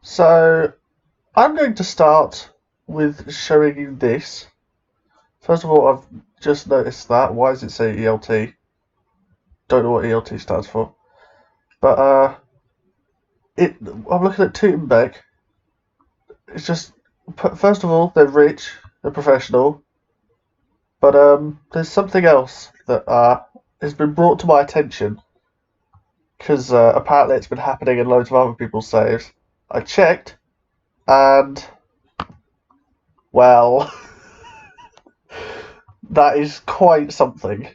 So, I'm going to start with showing you this. First of all, I've just noticed that. Why does it say ELT? Don't know what ELT stands for. But, I'm looking at Tootenbeck. It's just, first of all, they're rich, they're professional. But, there's something else that, has been brought to my attention. Because, apparently it's been happening in loads of other people's saves. I checked, and, well, that is quite something.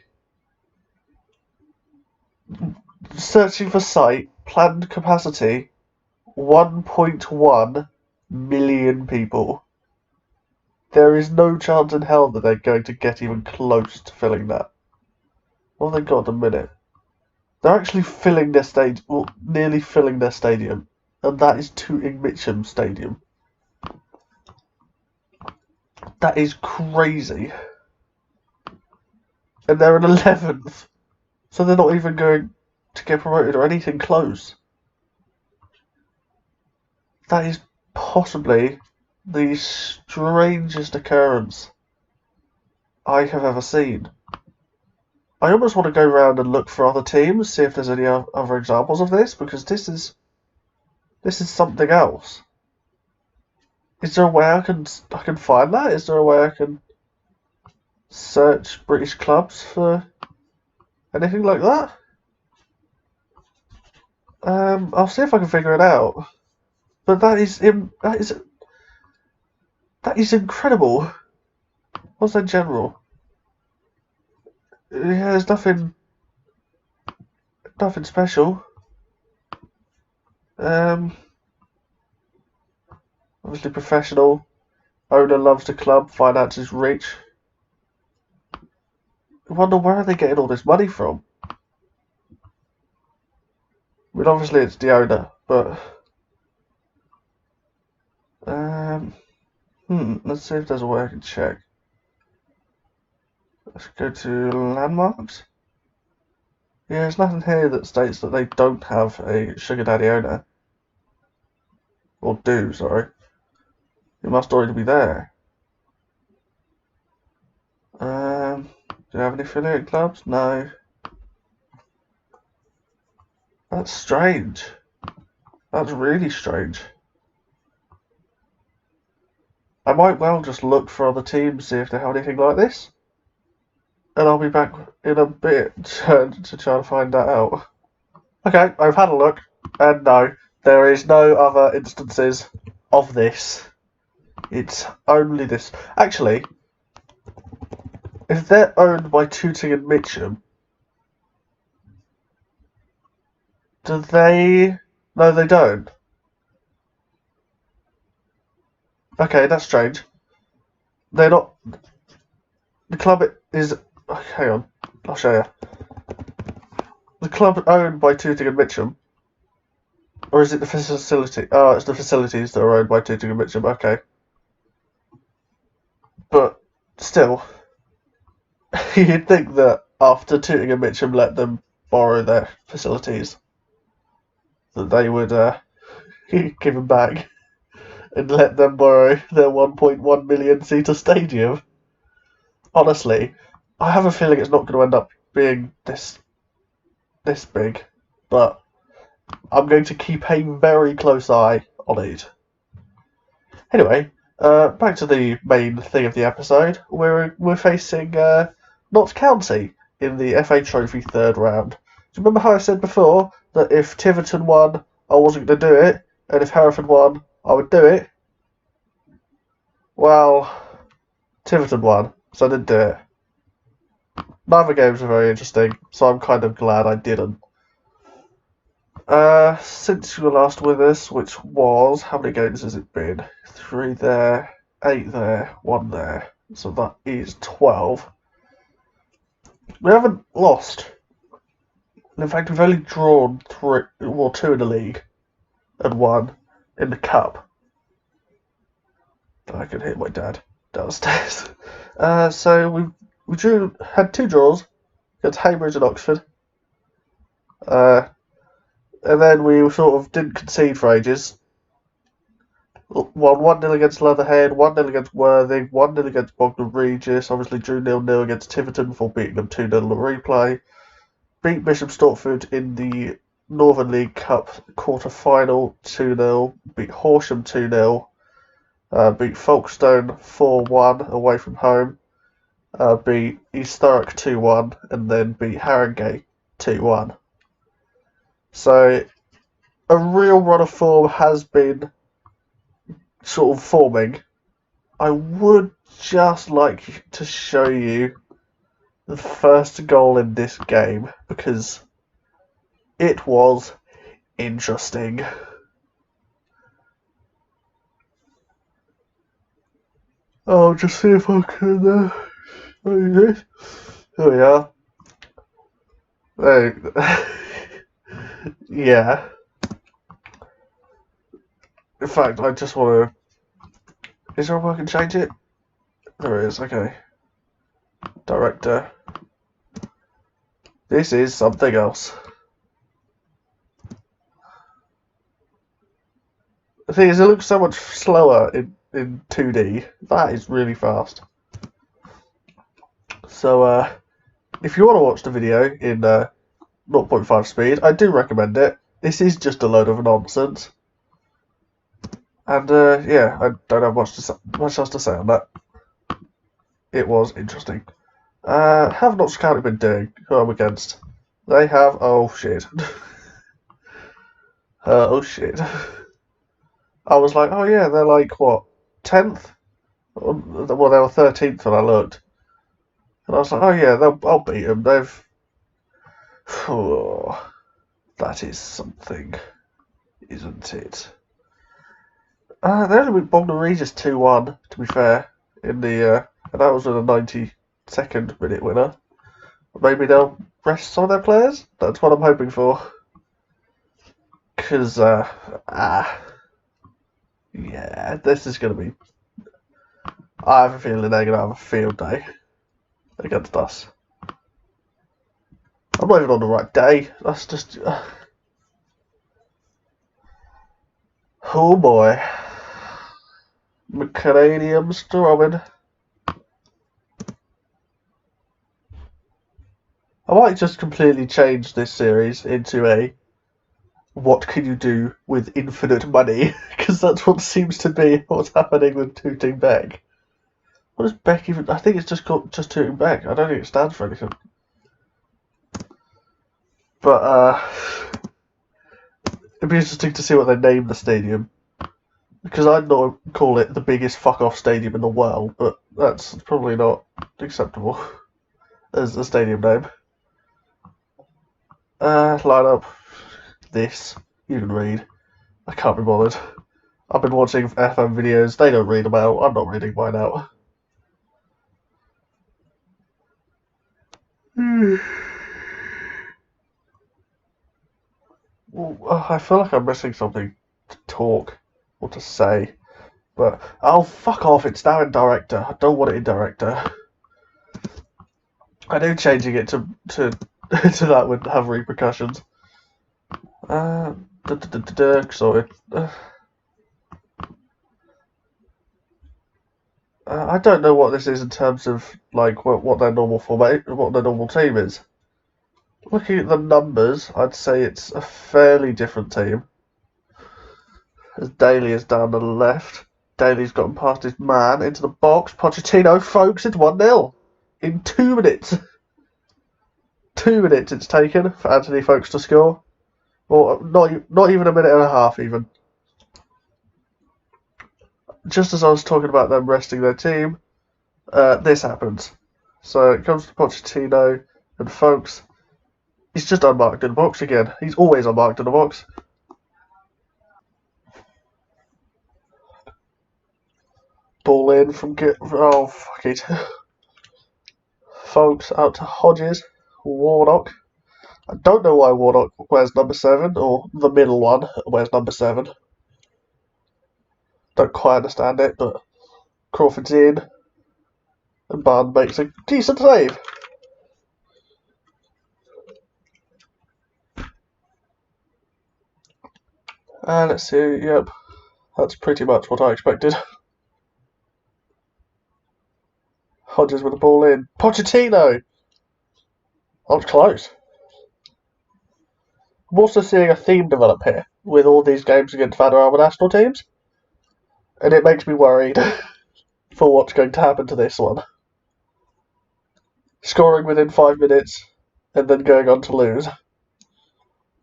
Searching for site, planned capacity 1.1 million people. There is no chance in hell that they're going to get even close to filling that. What have they got at the minute? They're actually filling their stadium, well, nearly filling their stadium, and that is Tooting Mitcham Stadium. That is crazy. And they're in 11th, so they're not even going to get promoted or anything close. That is possibly the strangest occurrence I have ever seen. I almost want to go around and look for other teams, see if there's any other examples of this, because this is something else. Is there a way I can find that? Is there a way I can search British clubs for anything like that? I'll see if I can figure it out. But that is incredible. What's that general? Yeah, there's nothing special. Obviously professional. Owner loves the club. Finances rich. I wonder where are they getting all this money from? I mean, obviously it's the owner, but let's see if there's a way I can check. Let's go to landmarks. Yeah, there's nothing here that states that they don't have a sugar daddy owner. Or do, sorry. It must already be there. Do you have any affiliate clubs? No. That's strange. That's really strange. I might well just look for other teams, see if they have anything like this. And I'll be back in a bit to try and find that out. Okay, I've had a look, and no, there is no other instances of this. It's only this. Actually, if they're owned by Tooting and Mitcham, do they... No, they don't. Okay, that's strange. They're not... The club is... Hang on, I'll show you. The club owned by Tooting and Mitcham? Or is it the facility? Oh, it's the facilities that are owned by Tooting and Mitcham, okay. But, still, you'd think that after Tooting and Mitcham let them borrow their facilities, that they would give them back and let them borrow their 1.1 million seater stadium. Honestly, I have a feeling it's not going to end up being this big, but I'm going to keep a very close eye on it. Anyway, back to the main thing of the episode. We're facing Notts County in the FA Trophy third round. Do you remember how I said before that if Tiverton won, I wasn't going to do it, and if Hereford won, I would do it? Well, Tiverton won, so I didn't do it. Neither games are very interesting, so I'm kind of glad I didn't. Since you were last with us, which was, how many games has it been? 3 there, 8 there, 1 there. So that is 12. We haven't lost. In fact, we've only drawn 2 in the league and 1 in the cup. I can hear my dad downstairs. So we had 2 draws against Cambridge and Oxford. And then we sort of didn't concede for ages. won 1-0 against Leatherhead, 1-0 against Worthing, 1-0 against Bognor Regis, obviously drew 0-0 against Tiverton before beating them 2-0 in the replay. Beat Bishop Stortford in the Northern League Cup quarter-final 2-0, beat Horsham 2-0, beat Folkestone 4-1 away from home, beat East Thurrock 2-1, and then beat Haringey 2-1. So a real run of form has been sort of forming. I would just like to show you the first goal in this game because it was interesting. I'll just see if I can show you this. Here we are. Yeah. In fact, I just want to. Is there a way I can change it? There is. Okay. Director. This is something else. The thing is, it looks so much slower in 2D. That is really fast. So, if you want to watch the video in 0.5 speed, I do recommend it. This is just a load of nonsense. And, yeah, I don't have much else to say on that. It was interesting. Have Notts County been doing? Who I'm against? They have... Oh, shit. Oh, shit. I was like, oh, yeah, they're like, what, 10th? Well, they were 13th when I looked. And I was like, oh, yeah, I'll beat them. They've... Oh, that is something, isn't it? They only beat Bognor Regis 2-1, to be fair, in the... and that was with a 92nd minute winner. Maybe they'll rest some of their players? That's what I'm hoping for. Because, yeah, this is going to be... I have a feeling they're going to have a field day against us. I'm not even on the right day. That's just... Oh boy. Macranium Strowman. I might just completely change this series into a what can you do with infinite money? Because that's what seems to be what's happening with Tooting Beck. What does Beck even... I think it's just called just Tooting Beck. I don't think it stands for anything. But, it'd be interesting to see what they name the stadium. Because I'd not call it the biggest fuck-off stadium in the world, but that's probably not acceptable as a stadium name. Line up this. You can read. I can't be bothered. I've been watching FM videos. They don't read them out. I'm not reading mine out. Well, I feel like I'm missing something to talk or to say. But, oh, fuck off. It's now in director. I don't want it in director. I know changing it to that would have repercussions. Sorry. I don't know what this is in terms of like what their normal format, what their normal team is. Looking at the numbers, I'd say it's a fairly different team. As Daly is down the left. Daly's gotten past his man into the box. Pochettino, folks, it's 1-0 in 2 minutes. 2 minutes it's taken for Anthony Folkes to score. Or not even a minute and a half even. Just as I was talking about them resting their team, this happens. So it comes to Pochettino and Folkes. He's just unmarked in the box again. He's always unmarked in the box. Ball in from oh fuck it. Folkes out to Hodges. Warnock. I don't know why Warnock wears number 7, or the middle one wears number 7. Don't quite understand it, but Crawford's in. And Barn makes a decent save. Let's see, yep. That's pretty much what I expected. Hodges with the ball in. Pochettino! That was close. I'm also seeing a theme develop here with all these games against Vanarama national teams. And it makes me worried for what's going to happen to this one. Scoring within 5 minutes and then going on to lose.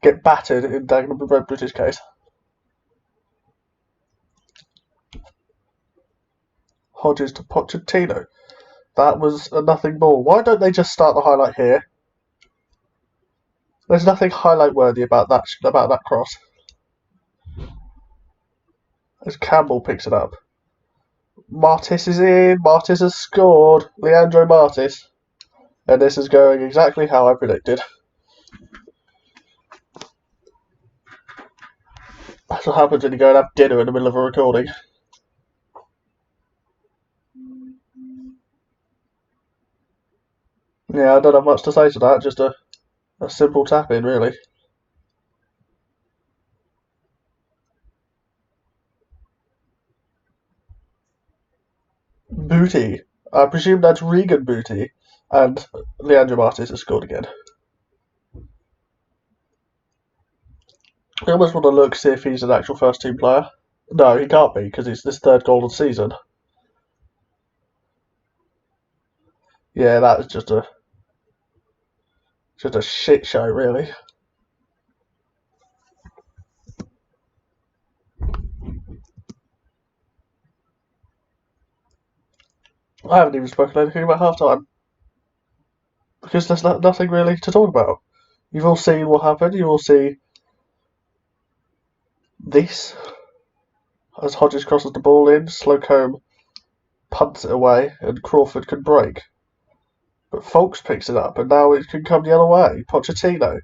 Get battered in Dagenham Red British case. Hodges to Pochettino. That was a nothing ball. Why don't they just start the highlight here? There's nothing highlight worthy about that cross. As Campbell picks it up. Martis is in. Martis has scored. Leandro Martis. And this is going exactly how I predicted. That's what happens when you go and have dinner in the middle of a recording. Yeah, I don't have much to say to that. Just a simple tap in, really. Booty. I presume that's Regan Booty. And Leandro Martis has scored again. I almost want to look, see if he's an actual first team player. No, he can't be, because it's his third goal of the season. Yeah, that is just a shit show, really. I haven't even spoken anything about halftime. Because there's nothing really to talk about. You've all seen what happened. You all see this. As Hodges crosses the ball in, Slocombe punts it away, and Crawford can break. But Folks picks it up, and now it can come the other way. Pochettino.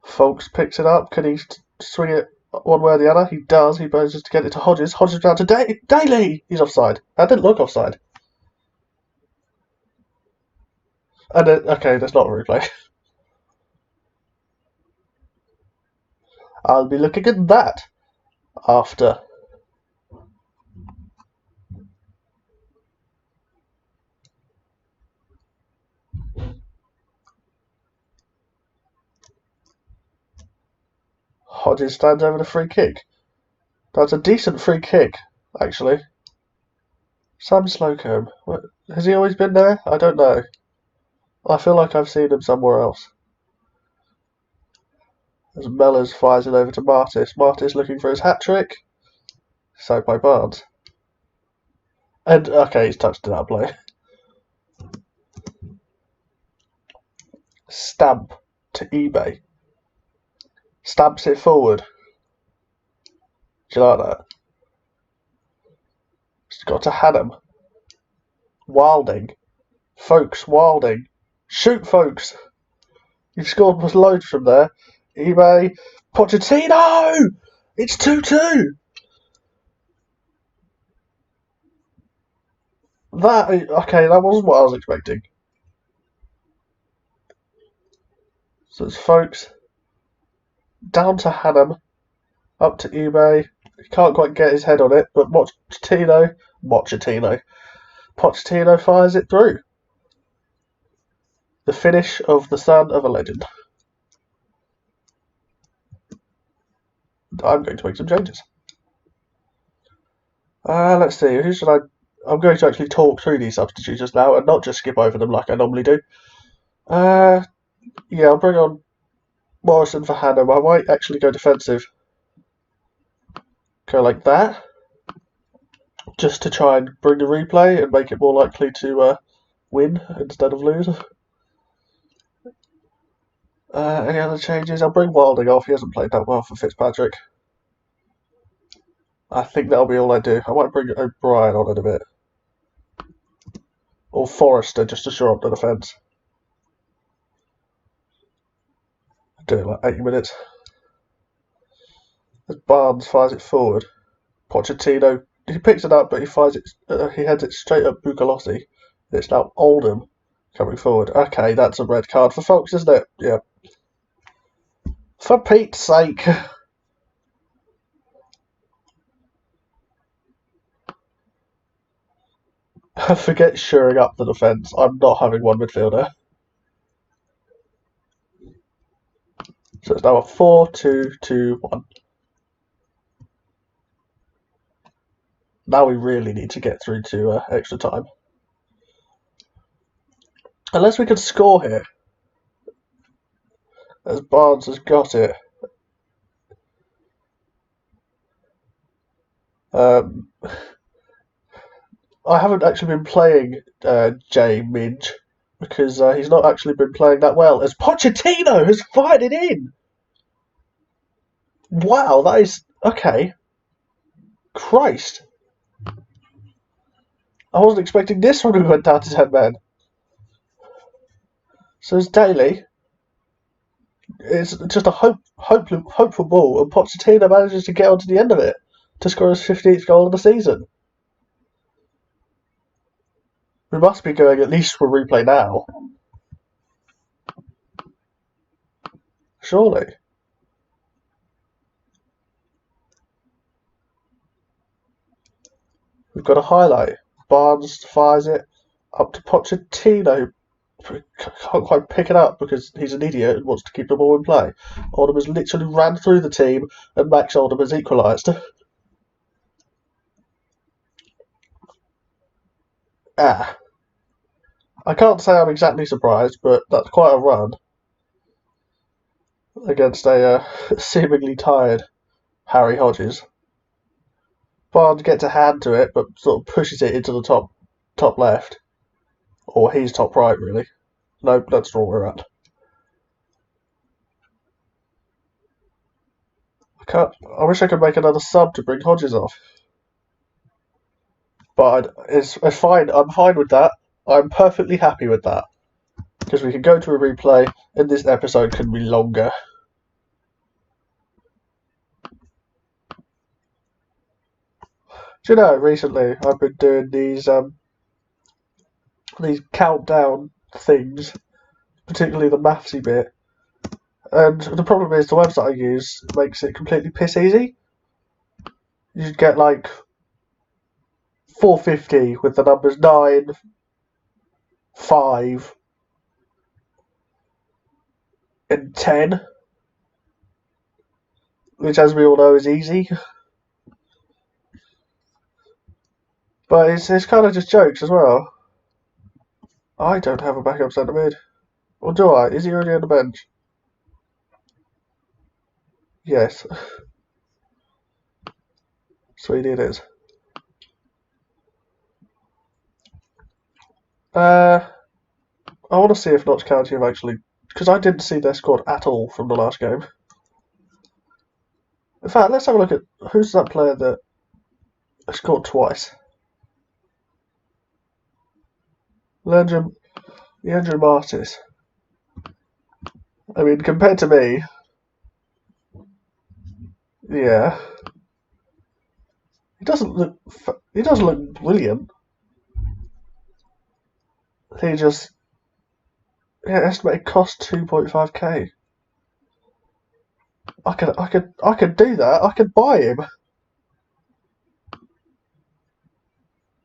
Folks picks it up. Can he swing it one way or the other? He does. He manages to get it to Hodges. Hodges down to Daly. He's offside. That didn't look offside. And okay, that's not a replay. I'll be looking at that after. Hodges stands over the free kick. That's a decent free kick, actually. Sam Slocombe. Has he always been there? I don't know. I feel like I've seen him somewhere else. As Mellors fires it over to Martis. Martis looking for his hat-trick. Saved by Barnes. And, okay, he's touched it out play. Stamp to eBay. Stamps it forward. Do you like that? He's got to Hannum. Wilding. Folks, Wilding. Shoot, folks! You've scored loads from there. eBay. Pochettino! It's 2-2! Okay, that wasn't what I was expecting. So it's Folks. Down to Hannum. Up to eBay. He can't quite get his head on it, but Pochettino fires it through. The finish of the son of a legend. I'm going to make some changes. Let's see, who should I'm going to actually talk through these substitutions now and not just skip over them like I normally do. Yeah, I'll bring on Morrison for Hannum. I might actually go defensive. Go like that. Just to try and bring the replay and make it more likely to win instead of lose. Any other changes? I'll bring Wilding off. He hasn't played that well for Fitzpatrick. I think that'll be all I do. I might bring O'Brien on in a bit. Or Forrester, just to shore up the defence. Do it like 80 minutes. As Barnes fires it forward. Pochettino, he picks it up, but he fires it. He heads it straight up Bukalossi. It's now Oldham coming forward. Okay, that's a red card for Folks, isn't it? Yeah. For Pete's sake. Forget shoring up the defence. I'm not having one midfielder. So it's now a 4-2-2-1. Now we really need to get through to extra time. Unless we can score here. As Barnes has got it. I haven't actually been playing Jay Midge because he's not actually been playing that well. As Pochettino has fired it in! Wow, that is... Okay. Christ. I wasn't expecting this when we went down to 10 men. So it's Daly. It's just a hopeful ball, and Pochettino manages to get onto the end of it to score his 15th goal of the season. We must be going at least for replay now. Surely. We've got a highlight. Barnes fires it up to Pochettino. Can't quite pick it up because he's an idiot and wants to keep the ball in play. Oldham has literally ran through the team and Max Oldham has equalised. I can't say I'm exactly surprised, but that's quite a run against a seemingly tired Harry Hodges. Barnes gets a hand to it, but sort of pushes it into the top left. Or he's top right, really. No, that's not where we're at. I wish I could make another sub to bring Hodges off. But it's fine. I'm fine with that. I'm perfectly happy with that. Because we can go to a replay, and this episode can be longer. Do you know, recently I've been doing these countdown things, particularly the mathsy bit. And the problem is the website I use makes it completely piss easy. You get like 450 with the numbers 9, 5, and 10, which, as we all know, is easy. But it's kind of just jokes as well. I don't have a backup centre mid. Or do I? Is he already on the bench? Yes. Sweet it is. I want to see if Notts County have actually... Because I didn't see their squad at all from the last game. In fact, let's have a look at... Who's that player that scored twice? Leandro Martis. I mean, compared to me... Yeah. He doesn't look brilliant. He just... Yeah, estimated cost 2.5k. I could do that. I could buy him.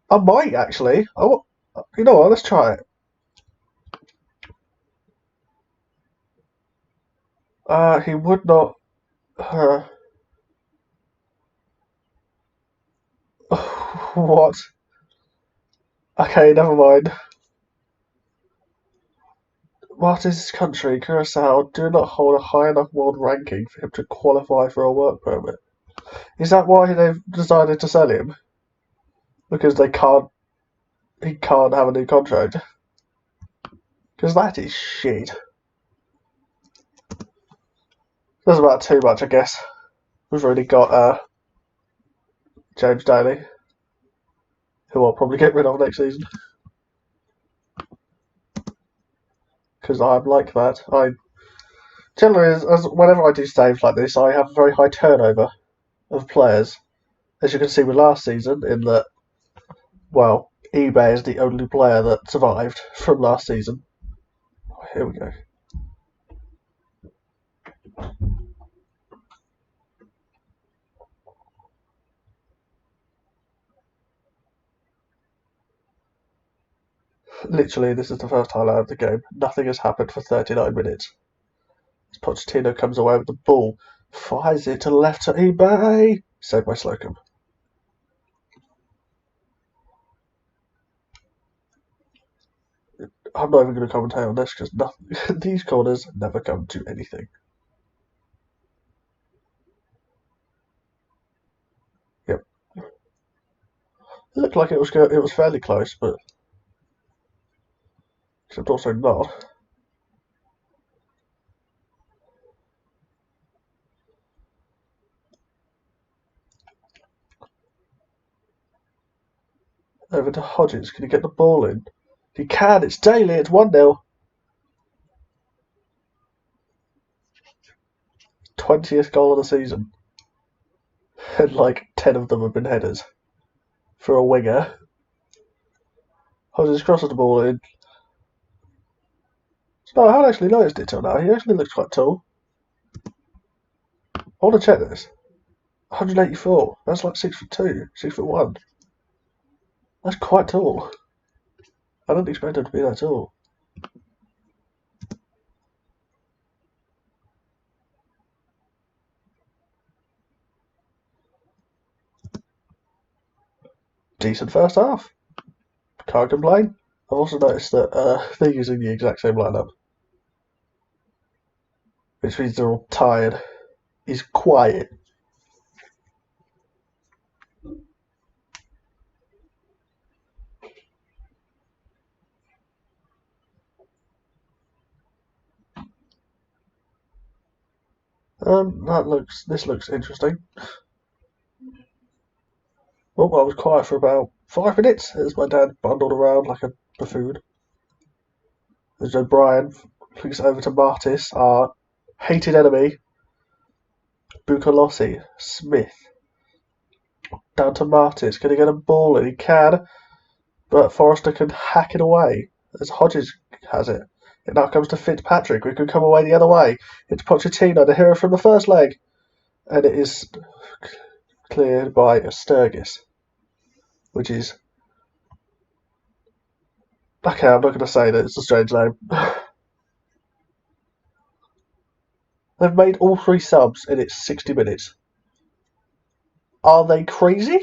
I might actually. You know what? Let's try it. He would not. What? Okay, never mind. What is his country? Curacao do not hold a high enough world ranking for him to qualify for a work permit. Is that why they've decided to sell him? Because he can't have a new contract. Because that is shit. That's about too much, I guess. We've already got James Daly, who I'll probably get rid of next season. Because I'm like that. I generally, whenever I do saves like this, I have a very high turnover of players. As you can see with last season, in that, well, eBay is the only player that survived from last season. Oh, here we go. Literally, this is the first highlight of the game. Nothing has happened for 39 minutes. Pochettino comes away with the ball, fires it to the left to eBay. Saved by Slocum. I'm not even going to commentate on this because these corners never come to anything. Yep. It looked like it was fairly close, but except also not. Over to Hodges. Can he get the ball in? He can. It's Daly. It's 1-0. 20th goal of the season. And like 10 of them have been headers. For a winger. Hodges crosses the ball in. No, I haven't actually noticed it till now. He actually looks quite tall. I want to check this. 184. That's like 6'2", 6'1". That's quite tall. I didn't expect him to be that tall. Decent first half. Can't complain. I've also noticed that they're using the exact same lineup. Which means they're all tired. He's quiet. This looks interesting. Well, I was quiet for about 5 minutes as my dad bundled around like a buffoon. As O'Brien flicks over to Martis, our hated enemy. Bukalossi, Smith. Down to Martis. Can he get a ball? And he can. But Forrester can hack it away as Hodges has it. It now comes to Fitzpatrick. We could come away the other way. It's Pochettino, the hero from the first leg. And it is cleared by Sturgis. Which is... Okay, I'm not going to say that. It's a strange name. They've made all 3 subs and it's 60 minutes. Are they crazy?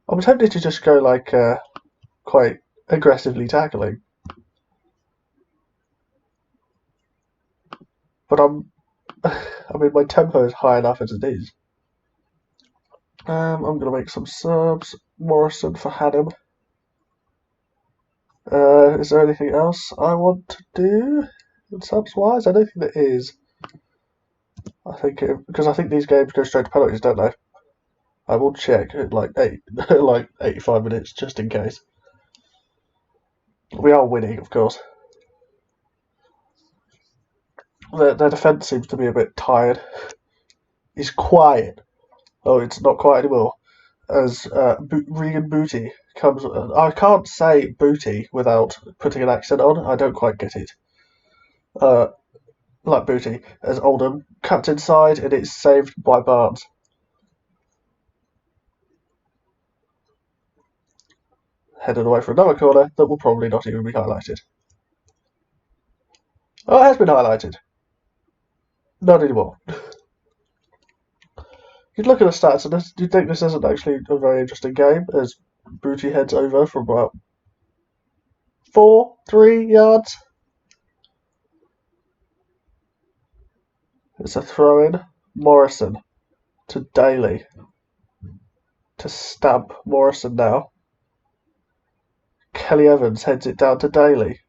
I was tempted to just go like quite aggressively tackling. But I mean, my tempo is high enough as it is. I'm going to make some subs. Morrison for Haddam. Is there anything else I want to do subs wise? I don't think there is. Because I think these games go straight to penalties, don't they? I will check at like 85 minutes just in case. We are winning, of course. Their defence seems to be a bit tired. He's quiet. Oh, it's not quiet anymore. As Regan Booty comes... I can't say Booty without putting an accent on. I don't quite get it. Like Booty. As Oldham cuts inside and it's saved by Barnes. Headed away for another corner that will probably not even be highlighted. Oh, it has been highlighted. Not anymore. You'd look at the stats and you'd think this isn't actually a very interesting game as Booty heads over from about 3 yards. It's a throw in. Morrison to Daly. To stamp Morrison now. Kelly Evans heads it down to Daly.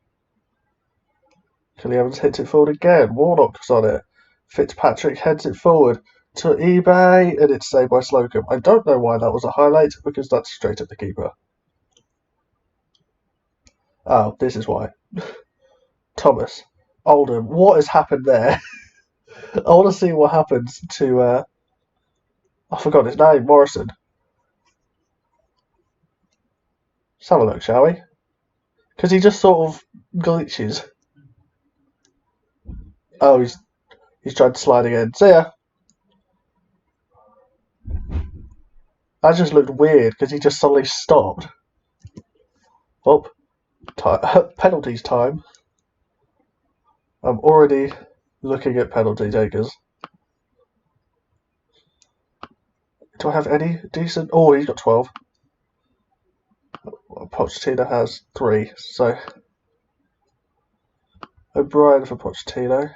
Kelly Evans hits it forward again. Warnock's on it. Fitzpatrick heads it forward to eBay, and it's saved by Slocum. I don't know why that was a highlight, because that's straight at the keeper. Oh, this is why. Thomas. Oldham. What has happened there? I want to see what happens to... I forgot his name. Morrison. Let's have a look, shall we? Because he just sort of glitches. Oh, he's tried to slide again. See ya. That just looked weird because he just suddenly stopped. Oh, penalties time. I'm already looking at penalty takers. Do I have any decent? Oh, he's got 12. Well, Pochettino has 3, so O'Brien for Pochettino.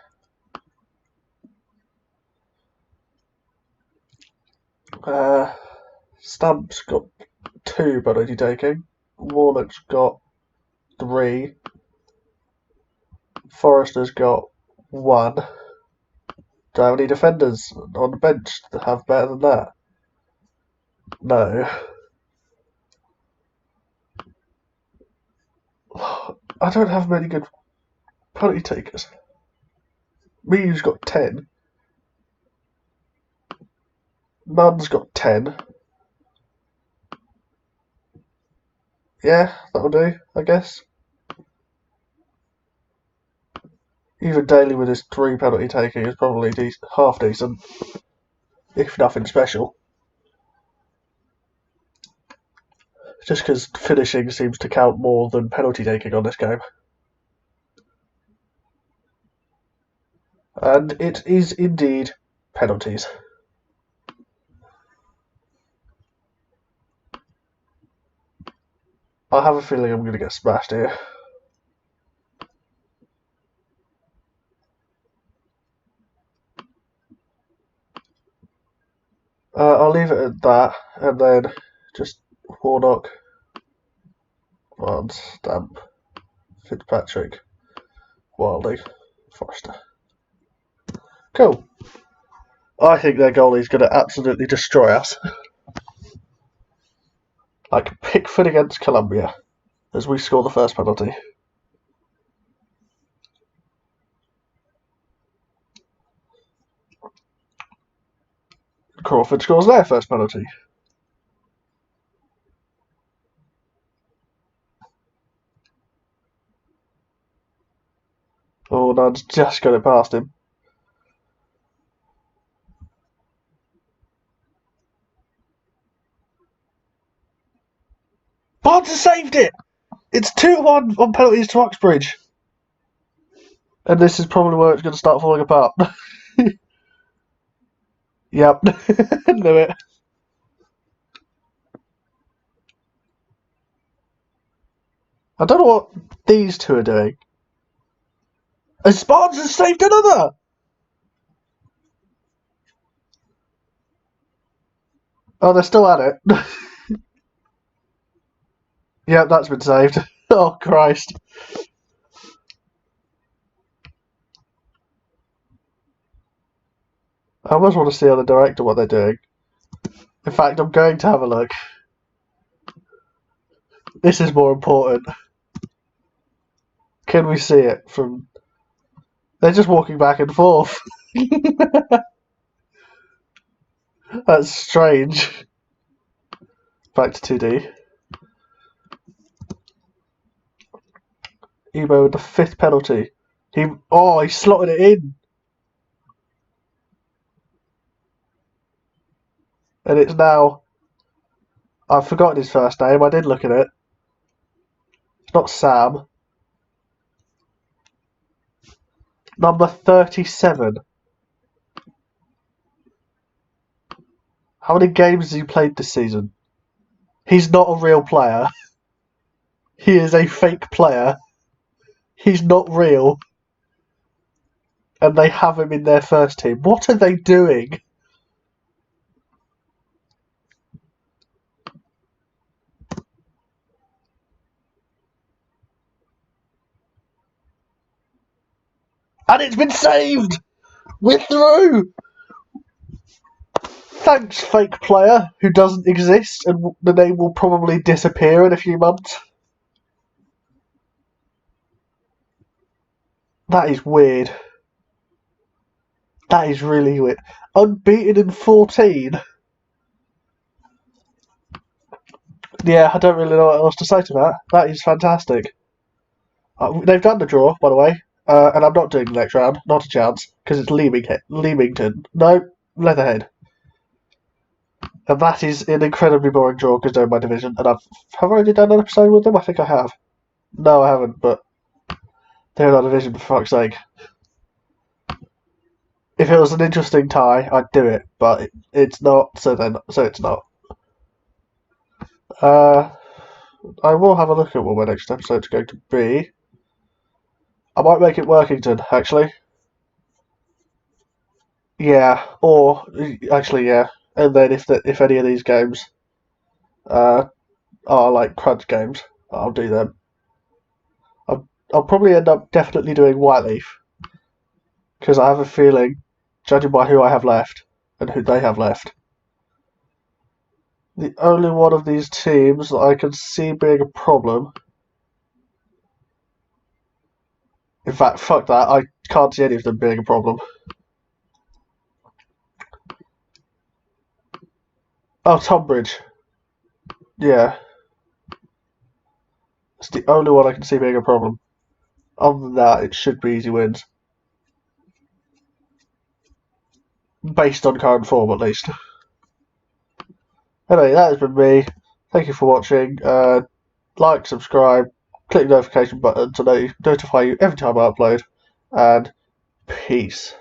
Stamp's got 2 penalty taking. Warnock's got 3. Forrester's got 1. Do I have any defenders on the bench that have better than that? No. I don't have many good penalty takers. Miu's got 10. Nunn's got 10. Yeah, that'll do, I guess. Even Daly with his 3 penalty taking is probably half decent, if nothing special. Just because finishing seems to count more than penalty taking on this game. And it is indeed penalties. I have a feeling I'm going to get smashed here. I'll leave it at that, and then just Warnock, Barnes, Stamp, Fitzpatrick, Wilding, Forrester. Cool. I think their goalie's going to absolutely destroy us. Like Pickford against Colombia, as we score the first penalty. Crawford scores their first penalty. Oh, Nunn's just got it past him. Barnes has saved it! It's 2-1 on penalties to Uxbridge. And this is probably where it's going to start falling apart. Yep, knew it. I don't know what these two are doing. And Barnes has saved another! Oh, they're still at it. Yep, that's been saved. Oh, Christ. I almost want to see on the director what they're doing. In fact, I'm going to have a look. This is more important. Can we see it from... They're just walking back and forth. That's strange. Back to 2D. Emo with the 5th penalty. He slotted it in. And it's now... I've forgotten his first name. I did look at it. It's not Sam. Number 37. How many games has he played this season? He's not a real player. He is a fake player. He's not real. And they have him in their first team. What are they doing? And it's been saved! We're through! Thanks, fake player, who doesn't exist, and the name will probably disappear in a few months. That is weird. That is really weird. Unbeaten in 14. Yeah, I don't really know what else to say to that. That is fantastic. They've done the draw, by the way, and I'm not doing the next round. Not a chance, because it's Leamington. No, Leatherhead. And that is an incredibly boring draw because they're in my division. And have I already done an episode with them? I think I have. No, I haven't, but they're in our division, for fuck's sake. If it was an interesting tie, I'd do it, but it's not, so it's not. I will have a look at what my next episode's going to be. I might make it Workington, actually. Yeah, or actually, yeah. And then if any of these games are like crunch games, I'll do them. I'll probably end up definitely doing Whiteleaf because I have a feeling, judging by who I have left and who they have left, the only one of these teams that I can see being a problem. In fact, fuck that. I can't see any of them being a problem. Oh, Tonbridge. Yeah. It's the only one I can see being a problem. Other than that, it should be easy wins. Based on current form, at least. Anyway, that has been me. Thank you for watching. Like, subscribe, click the notification button to notify you every time I upload. And peace.